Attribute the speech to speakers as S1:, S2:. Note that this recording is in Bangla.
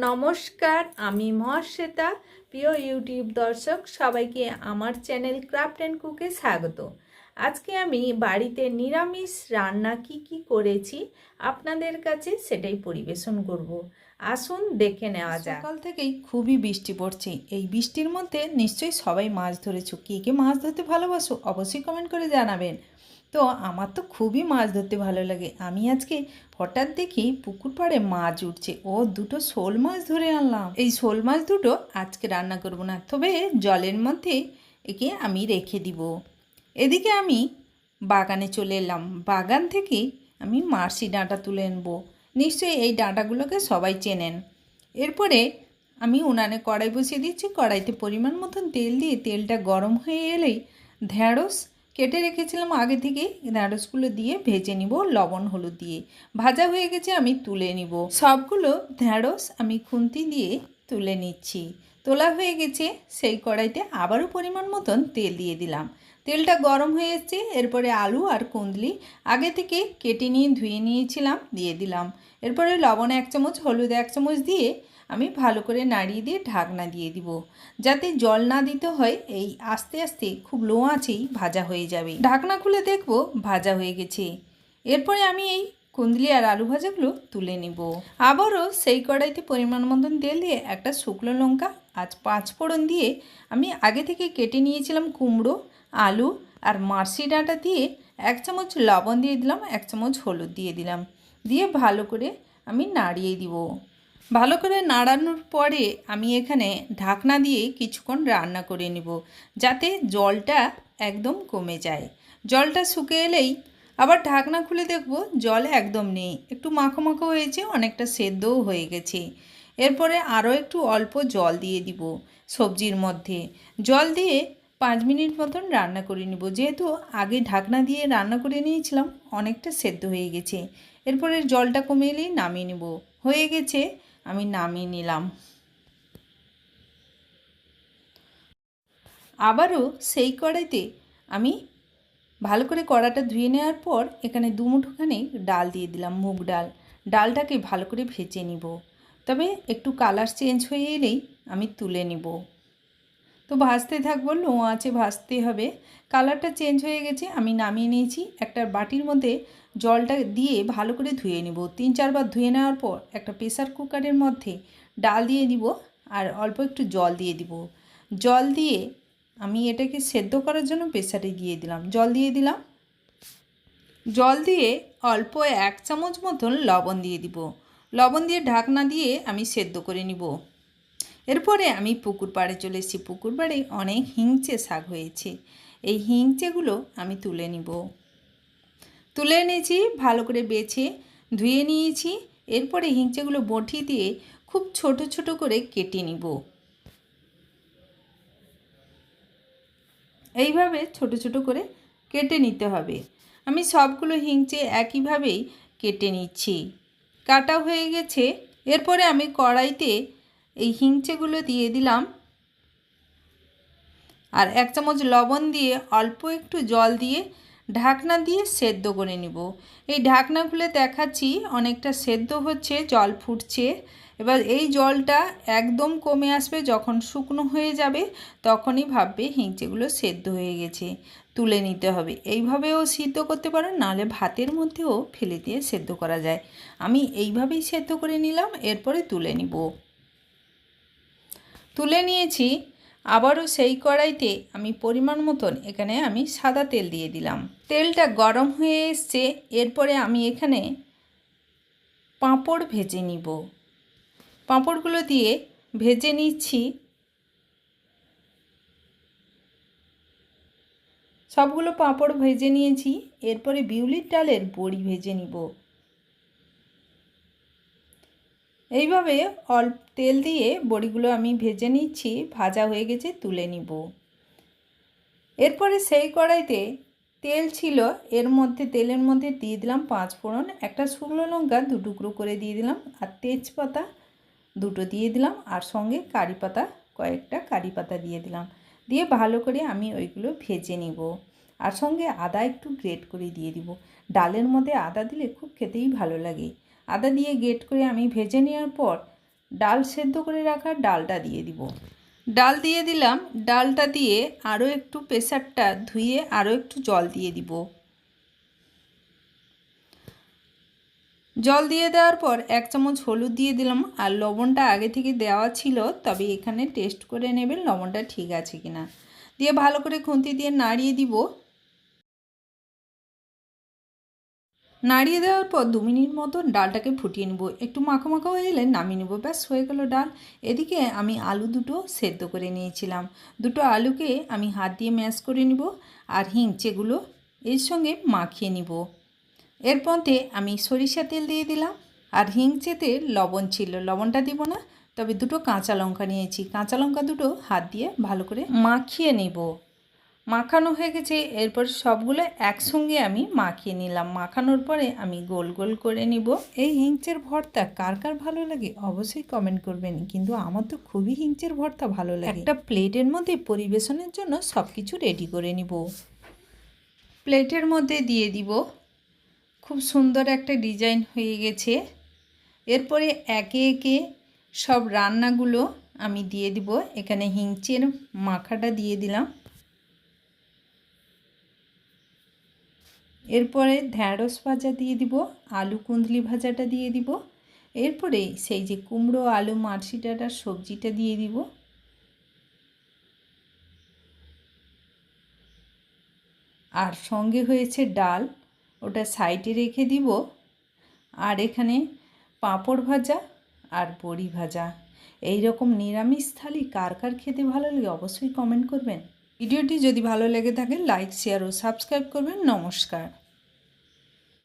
S1: নমস্কার, আমি মহাশ্বেতা। প্রিয় ইউটিউব দর্শক সবাইকে আমার চ্যানেল ক্রাফট অ্যান্ড কুকে স্বাগত। আজকে আমি বাড়িতে নিরামিষ রান্না কি করেছি আপনাদের কাছে সেটাই পরিবেশন করব। আসুন দেখে নেওয়া যাক।
S2: সকাল থেকেই খুবই বৃষ্টি পড়ছে। এই বৃষ্টির মধ্যে নিশ্চয়ই সবাই মাছ ধরেছো। কে কে মাছ ধরতে ভালোবাসো অবশ্যই কমেন্ট করে জানাবেন। তো আমার তো খুবই মাছ ধরতে ভালো লাগে। আমি আজকে হঠাৎ দেখি পুকুর পাড়ে মাছ উঠছে, দুটো শোল মাছ ধরে আনলাম। এই শোল মাছ দুটো আজকে রান্না করব না, তবে জলের মধ্যে একে আমি রেখে দিব। এদিকে আমি বাগানে চলে এলাম। বাগান থেকে আমি মার্শি ডাঁটা তুলে আনবো। নিশ্চয়ই এই ডাঁটাগুলোকে সবাই চেনেন। এরপরে আমি উনানে কড়াই বসিয়ে দিচ্ছি। কড়াইতে পরিমাণ মতন তেল দিয়ে তেলটা গরম হয়ে এলেই ঢ্যাঁড়স কেটে রেখেছিলাম আগে থেকে, ঢ্যাঁড়সগুলো দিয়ে ভেজে নিব লবণ হলুদ দিয়ে। ভাজা হয়ে গেছে, আমি তুলে নিব। সবগুলো ঢ্যাঁড়স আমি খুন্তি দিয়ে তুলে নিচ্ছি। তোলা হয়ে গেছে, সেই কড়াইতে আবারও পরিমাণ মতন তেল দিয়ে দিলাম। তেলটা গরম হয়ে এসছে। এরপরে আলু আর কুঁদলি আগে থেকে কেটে নিয়ে ধুয়ে নিয়েছিলাম দিয়ে দিলাম। এরপরে লবণ 1 চামচ, হলুদ 1 চামচ দিয়ে আমি ভালো করে নাড়িয়ে দিয়ে ঢাকনা দিয়ে দিব, যাতে জল না দিতে হয়। এই আস্তে আস্তে খুব লো আঁচেই ভাজা হয়ে যাবে। ঢাকনা খুলে দেখব ভাজা হয়ে গেছে। এরপরে আমি এই কুঁদলি আর আলু ভাজাগুলো তুলে নিব। আবারও সেই কড়াইতে পরিমাণ মতন তেল দিয়ে একটা শুকনো লঙ্কা আজ 5 ফোড়ন দিয়ে আমি আগে থেকে কেটে নিয়েছিলাম কুমড়ো, আলু আর মার্শি ডাঁটা দিয়ে 1 চামচ লবণ দিয়ে দিলাম, 1 চামচ হলুদ দিয়ে দিলাম, দিয়ে ভালো করে আমি নাড়িয়ে দিব। ভালো করে নাড়ানোর পরে আমি এখানে ঢাকনা দিয়ে কিছুক্ষণ রান্না করে নেব, যাতে জলটা একদম কমে যায়। জলটা শুকিয়ে এলেই আবার ঢাকনা খুলে দেখব জল একদম নেই, একটু মাখো মাখো হয়েছে, অনেকটা সেদ্ধও হয়ে গেছে। এরপরে আরও একটু অল্প জল দিয়ে দিব সবজির মধ্যে। জল দিয়ে 5 মিনিট মতন রান্না করে নেব। যেহেতু আগে ঢাকনা দিয়ে রান্না করে নিয়েছিলাম, অনেকটা সেদ্ধ হয়ে গেছে। এরপরে জলটা কমে এলেই নামিয়ে নেব। হয়ে গেছে, আমি নামিয়ে নিলাম। আবারও সেই কড়াইতে আমি ভালো করে কড়াটা ধুয়ে নেওয়ার পর এখানে 2 মুঠোখানি ডাল দিয়ে দিলাম, মুগ ডাল। ডালটাকে ভালো করে ভেজে নিব, তবে একটু কালার চেঞ্জ হয়ে এলেই আমি তুলে নিব। তো ভাজতে থাকবো, লো আঁচে ভাজতে হবে। কালারটা চেঞ্জ হয়ে গেছে, আমি নামিয়ে নিয়েছি। একটা বাটির মধ্যে জলটা দিয়ে ভালো করে ধুয়ে নিব। 3-4 বার ধুয়ে নেওয়ার পর একটা প্রেসার কুকারের মধ্যে ডাল দিয়ে দিব আর অল্প একটু জল দিয়ে দিব। জল দিয়ে আমি এটাকে সেদ্ধ করার জন্য প্রেসারে দিয়ে দিলাম। জল দিয়ে অল্প 1 চামচ মতন লবণ দিয়ে দিব। লবণ দিয়ে ঢাকনা দিয়ে আমি সেদ্ধ করে নিব। এরপরে আমি পুকুর পাড়ে চলে এসেছি। পুকুর পাড়ে অনেক হিংচে শাক হয়েছে। এই হিংচেগুলো আমি তুলে নিব। তুলে এনেছি, ভালো করে বেছে ধুয়ে নিয়েছি। এরপরে হিংচেগুলো বটি দিয়ে খুব ছোট ছোট করে কেটে নিব। এইভাবে ছোট ছোট করে কেটে নিতে হবে। আমি সবগুলো হিংচে একইভাবেই কেটে নিচ্ছি। কাটা হয়ে গেছে। এরপরে আমি কড়াইতে এই হিংচেগুলো দিয়ে দিলাম আর 1 চামচ লবণ দিয়ে অল্প একটু জল দিয়ে ঢাকনা দিয়ে সেদ্ধ করে নিব। এই ঢাকনা খুলে দেখাচ্ছি, অনেকটা সেদ্ধ হচ্ছে, জল ফুটছে। এবার এই জলটা একদম কমে আসবে, যখন শুকনো হয়ে যাবে তখনই ভাববে হিংচেগুলো সেদ্ধ হয়ে গেছে, তুলে নিতে হবে। এইভাবেও সিদ্ধ করতে পারো, নাহলে ভাতের মধ্যেও ফেলে দিয়ে সেদ্ধ করা যায়। আমি এইভাবেই সেদ্ধ করে নিলাম, এরপরে তুলে নিব। তুলে নিয়েছি। আবারও সেই কড়াইতে আমি পরিমাণ মতন এখানে আমি সাদা তেল দিয়ে দিলাম। তেলটা গরম হয়ে এসছে। এরপরে আমি এখানে পাঁপড় ভেজে নিব। পাঁপড়গুলো দিয়ে ভেজে নিচ্ছি। সবগুলো পাঁপড় ভেজে নিয়েছি। এরপরে বিউলির ডালের বড়ি ভেজে নিব। এইভাবে অল্প তেল দিয়ে বড়িগুলো আমি ভেজে নিচ্ছি। ভাজা হয়ে গেছে, তুলে নিব। এরপরে সেই কড়াইতে তেল ছিল, তেলের মধ্যে দিয়ে দিলাম 5 ফোড়ন, একটা শুকনো লঙ্কা 2 টুকরো করে দিয়ে দিলাম, আর তেজপাতা 2টো দিয়ে দিলাম, আর সঙ্গে কয়েকটা কারি পাতা দিয়ে দিলাম। দিয়ে ভালো করে আমি ওইগুলো ভেজে নিব। আর সঙ্গে আদা একটু গ্রেট করে দিয়ে দিব। ডালের মধ্যে আদা দিলে খুব খেতেই ভালো লাগে। আদা দিয়ে গ্রেট করে আমি ভেজে নেওয়ার পর ডাল সেদ্ধ করে রাখা ডালটা দিয়ে দিব। ডাল দিয়ে দিলাম। ডালটা দিয়ে আরও একটু প্রেসারটা ধুয়ে আরও একটু জল দিয়ে দিব। জল দিয়ে দেওয়ার পর 1 চামচ হলুদ দিয়ে দিলাম। আর লবণটা আগে থেকে দেওয়া ছিল, তবে এখানে টেস্ট করে নেবেন লবণটা ঠিক আছে কিনা। দিয়ে ভালো করে খুন্তি দিয়ে নাড়িয়ে দিব। নাড়িয়ে দেওয়ার পর 2 মিনিট মতো ডালটাকে ফুটিয়ে নেব। একটু মাখো মাখো হয়ে গেলে নামিয়ে নেব। ব্যাস হয়ে গেল ডাল। এদিকে আমি আলু দুটো সেদ্ধ করে নিয়েছিলাম। দুটো আলুকে আমি হাত দিয়ে ম্যাশ করে নিব আর হিংচেগুলো এর সঙ্গে মাখিয়ে নিব। এর মধ্যে আমি সরিষা তেল দিয়ে দিলাম। আর হিংচেতে লবণ ছিল, লবণটা দিব না, তবে দুটো কাঁচা লঙ্কা নিয়েছি। কাঁচা লঙ্কা দুটো হাত দিয়ে ভালো করে মাখিয়ে নিব। মাখানো হয়ে গেছে। এরপর সবগুলো একসঙ্গে আমি মাখিয়ে নিলাম। মাখানোর পরে আমি গোল গোল করে নিব। এই হিংচের ভর্তা কার কার ভালো লাগে অবশ্যই কমেন্ট করবেন, কিন্তু আমার তো খুবই হিংচের ভর্তা ভালো লাগে। একটা প্লেটের মধ্যে পরিবেশনের জন্য সব কিছু রেডি করে নিব। প্লেটের মধ্যে দিয়ে দিব। খুব সুন্দর একটা ডিজাইন হয়ে গেছে। এরপরে একে একে সব রান্নাগুলো আমি দিয়ে দিব। এখানে হিংচের মাখাটা দিয়ে দিলাম। এরপরে ঢ্যাঁড়স ভাজা দিয়ে দিব, আলু কুঁদলি ভাজাটা দিয়ে দিব। এরপরে সেই যে কুমড়ো আলু মারশি ডাঁটার সবজিটা দিয়ে দিব। আর সঙ্গে হয়েছে ডাল, ওটা সাইডে রেখে দিব। আর এখানে পাঁপড় ভাজা আর বড়ি ভাজা। এই রকম নিরামিষ থালি কার কার খেতে ভালো লাগে অবশ্যই কমেন্ট করবেন। ভিডিওটি যদি ভালো লেগে থাকে লাইক, শেয়ার ও সাবস্ক্রাইব করবেন। নমস্কার।